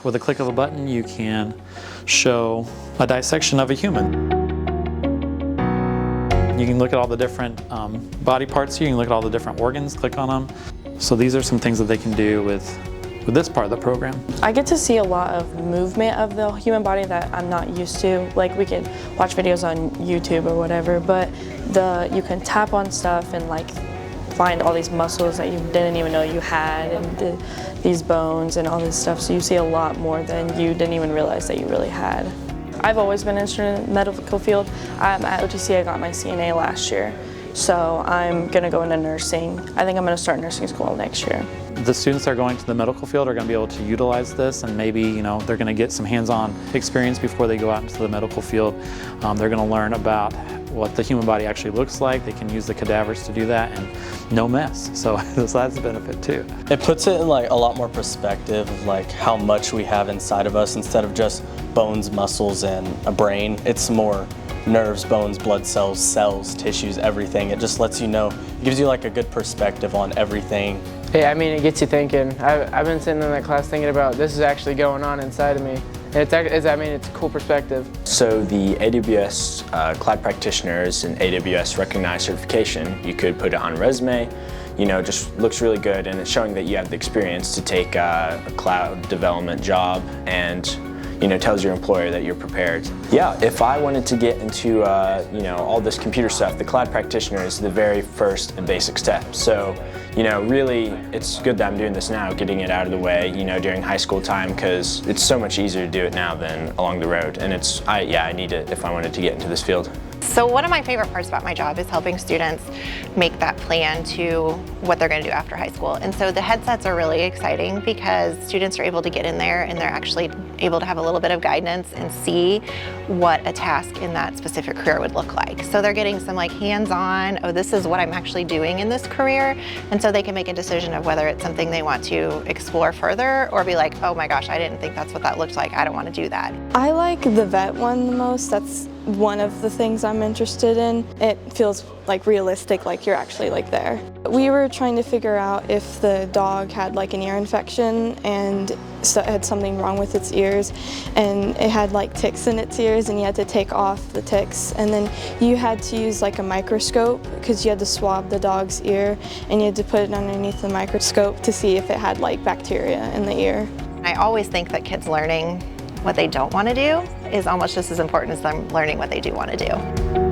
with a click of a button, you can show a dissection of a human. You can look at all the different body parts here, you can look at all the different organs, click on them. So these are some things that they can do with this part of the program. I get to see a lot of movement of the human body that I'm not used to. Like we can watch videos on YouTube or whatever, but you can tap on stuff and like find all these muscles that you didn't even know you had, and these bones and all this stuff. So you see a lot more than you didn't even realize that you really had. I've always been interested in the medical field. At OTC I got my CNA last year, so I'm gonna go into nursing. I think I'm gonna start nursing school next year. The students that are going to the medical field are going to be able to utilize this, and maybe they're going to get some hands-on experience before they go out into the medical field. They're going to learn about what the human body actually looks like. They can use the cadavers to do that, and no mess. So that's a benefit too. It puts it in like a lot more perspective of like how much we have inside of us instead of just bones, muscles, and a brain. It's more nerves, bones, blood cells, tissues, everything. It just lets you know, it gives you like a good perspective on everything. Yeah, I mean, it gets you thinking. I've been sitting in that class thinking about this is actually going on inside of me. And it's a cool perspective. So the AWS Cloud Practitioner is an AWS recognized certification. You could put it on a resume. It just looks really good, and it's showing that you have the experience to take a cloud development job, and tells your employer that you're prepared. Yeah, if I wanted to get into all this computer stuff, the Cloud Practitioner is the very first and basic step. So really, it's good that I'm doing this now, getting it out of the way, during high school time, because it's so much easier to do it now than along the road, and I need it if I wanted to get into this field. So one of my favorite parts about my job is helping students make that plan to what they're going to do after high school. And so the headsets are really exciting because students are able to get in there and they're actually able to have a little bit of guidance and see what a task in that specific career would look like. So they're getting some like hands-on, oh, this is what I'm actually doing in this career. And so they can make a decision of whether it's something they want to explore further or be like, oh my gosh, I didn't think that's what that looked like. I don't want to do that. I like the vet one the most. That's one of the things I'm interested in. It feels like realistic, like you're actually like there. We were trying to figure out if the dog had like an ear infection and so it had something wrong with its ears, and it had like ticks in its ears, and you had to take off the ticks, and then you had to use like a microscope because you had to swab the dog's ear and you had to put it underneath the microscope to see if it had like bacteria in the ear. I always think that kids learning what they don't want to do is almost just as important as them learning what they do want to do.